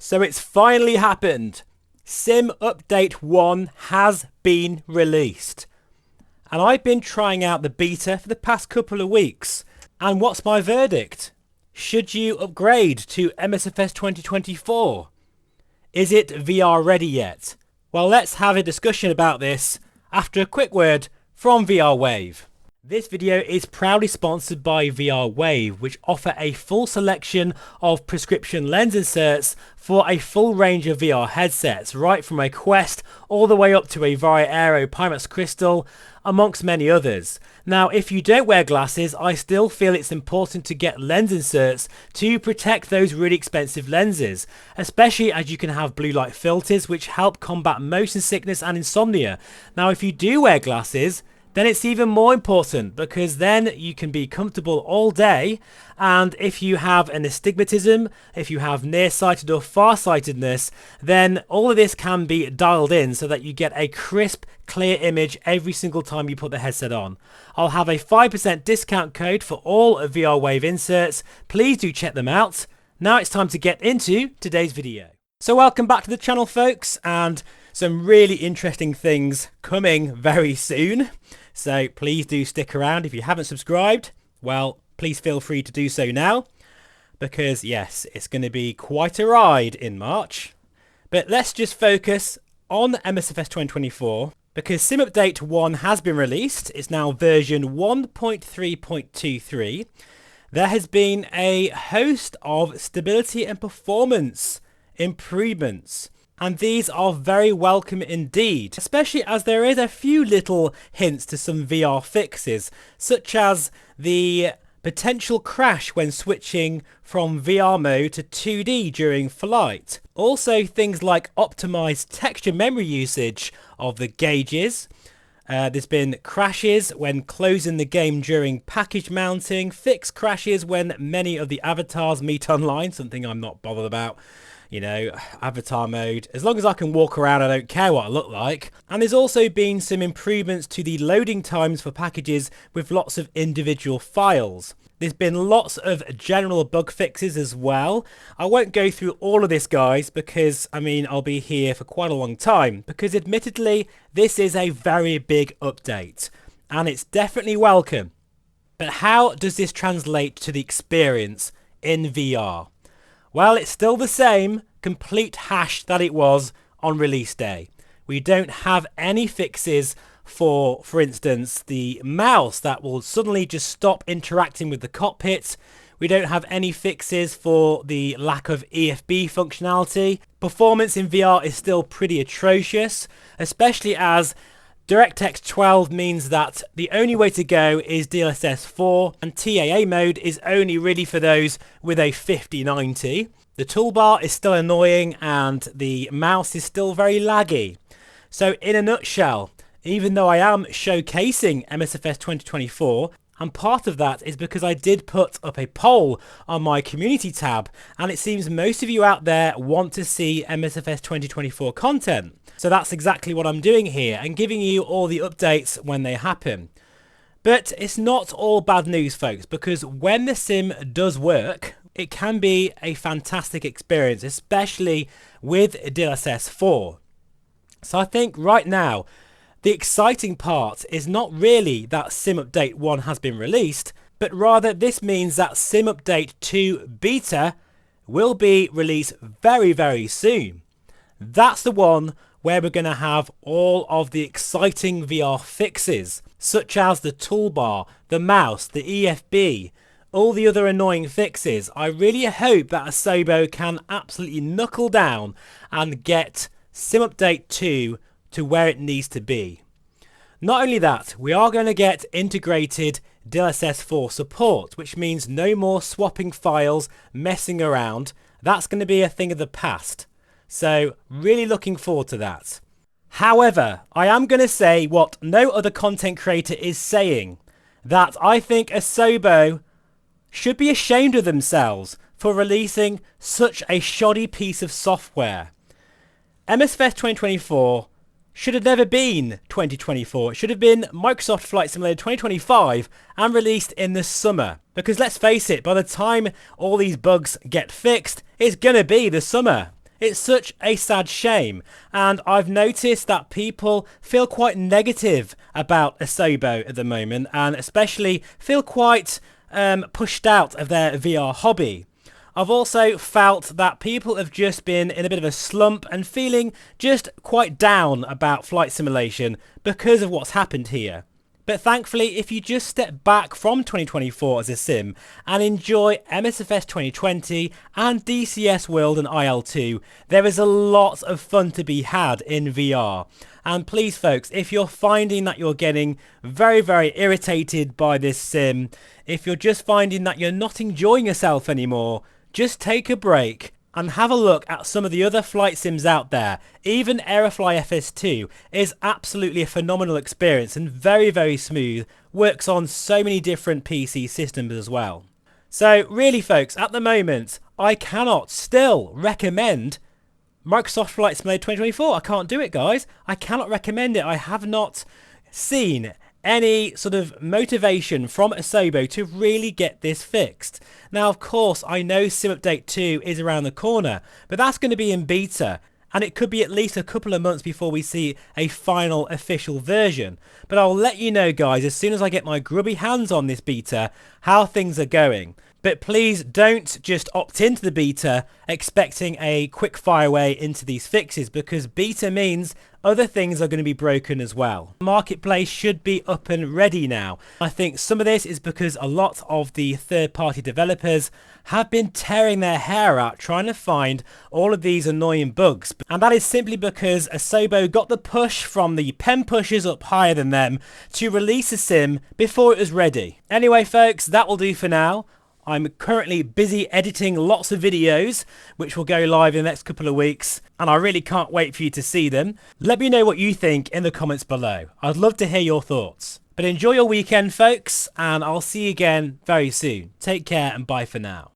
So it's finally happened. Sim Update 1 has been released. And I've been trying out the beta for the past couple of weeks. And what's my verdict? Should you upgrade to MSFS 2024? Is it VR ready yet? Well, let's have a discussion about this after a quick word from VR Wave. This video is proudly sponsored by VR Wave, which offer a full selection of prescription lens inserts for a full range of VR headsets, right from a Quest all the way up to a Vario Aero Pimax Crystal, amongst many others. Now, if you don't wear glasses, I still feel it's important to get lens inserts to protect those really expensive lenses, especially as you can have blue light filters which help combat motion sickness and insomnia. Now, if you do wear glasses, then it's even more important because then you can be comfortable all day, and if you have an astigmatism, if you have nearsighted or farsightedness, then all of this can be dialed in so that you get a crisp, clear image every single time you put the headset on. I'll have a 5% discount code for all of VR Wave inserts. Please do check them out. Now it's time to get into today's video. So welcome back to the channel, folks, and some really interesting things coming very soon. So please do stick around. If you haven't subscribed, well, please feel free to do so now, because yes, it's going to be quite a ride in March. But let's just focus on MSFS 2024, because Sim Update 1 has been released. It's now version 1.3.23. There has been a host of stability and performance improvements, and these are very welcome indeed, especially as there is a few little hints to some VR fixes, such as the potential crash when switching from VR mode to 2D during flight. Also things like optimized texture memory usage of the gauges. There's been crashes when closing the game during package mounting, fixed crashes when many of the avatars meet online, something I'm not bothered about. You know, avatar mode, as long as I can walk around, I don't care what I look like. And there's also been some improvements to the loading times for packages with lots of individual files. There's been lots of general bug fixes as well. I won't go through all of this, guys, because I mean I'll be here for quite a long time, because admittedly this is a very big update and it's definitely welcome. But how does this translate to the experience in VR? Well, it's still the same complete hash that it was on release day. We don't have any fixes for instance, the mouse that will suddenly just stop interacting with the cockpit. We don't have any fixes for the lack of EFB functionality. Performance in VR is still pretty atrocious, especially as DirectX 12 means that the only way to go is DLSS 4, and TAA mode is only really for those with a 5090. The toolbar is still annoying and the mouse is still very laggy. So in a nutshell, even though I am showcasing MSFS 2024, and part of that is because I did put up a poll on my community tab, and it seems most of you out there want to see MSFS 2024 content. So that's exactly what I'm doing here, and giving you all the updates when they happen. But it's not all bad news, folks, because when the sim does work, it can be a fantastic experience, especially with DLSS 4. So I think right now, the exciting part is not really that Sim Update 1 has been released, but rather this means that Sim Update 2 Beta will be released very, very soon. That's the one where we're going to have all of the exciting VR fixes, such as the toolbar, the mouse, the EFB, all the other annoying fixes. I really hope that Asobo can absolutely knuckle down and get Sim Update 2 to where it needs to be. Not only that, we are going to get integrated DLSS 4 support, which means no more swapping files, messing around. That's going to be a thing of the past. So really looking forward to that. However, I am going to say what no other content creator is saying, that I think Asobo should be ashamed of themselves for releasing such a shoddy piece of software. MSFS 2024 should have never been 2024. It should have been Microsoft Flight Simulator 2025 and released in the summer. Because let's face it, by the time all these bugs get fixed, it's going to be the summer. It's such a sad shame, and I've noticed that people feel quite negative about Asobo at the moment, and especially feel quite pushed out of their VR hobby. I've also felt that people have just been in a bit of a slump and feeling just quite down about flight simulation because of what's happened here. But thankfully, if you just step back from 2024 as a sim and enjoy MSFS 2020 and DCS World and IL2, there is a lot of fun to be had in VR. And please folks, if you're finding that you're getting very irritated by this sim, if you're just finding that you're not enjoying yourself anymore, just take a break and have a look at some of the other flight sims out there. Even Aerofly FS2 is absolutely a phenomenal experience and very smooth, works on so many different PC systems as well. So really folks, at the moment, I cannot still recommend Microsoft Flight Simulator 2024. I can't do it, guys. I cannot recommend it. I have not seen any sort of motivation from Asobo to really get this fixed. Now, of course, I know Sim Update 2 is around the corner, but that's going to be in beta, and it could be at least a couple of months before we see a final official version. But I'll let you know, guys, as soon as I get my grubby hands on this beta, how things are going. But please don't just opt into the beta expecting a quick fire way into these fixes, because beta means other things are going to be broken as well. Marketplace should be up and ready now. I think some of this is because a lot of the third-party developers have been tearing their hair out trying to find all of these annoying bugs. And that is simply because Asobo got the push from the pen pushers up higher than them to release a sim before it was ready. Anyway folks, that will do for now. I'm currently busy editing lots of videos, which will go live in the next couple of weeks, and I really can't wait for you to see them. Let me know what you think in the comments below. I'd love to hear your thoughts. But enjoy your weekend, folks, and I'll see you again very soon. Take care and bye for now.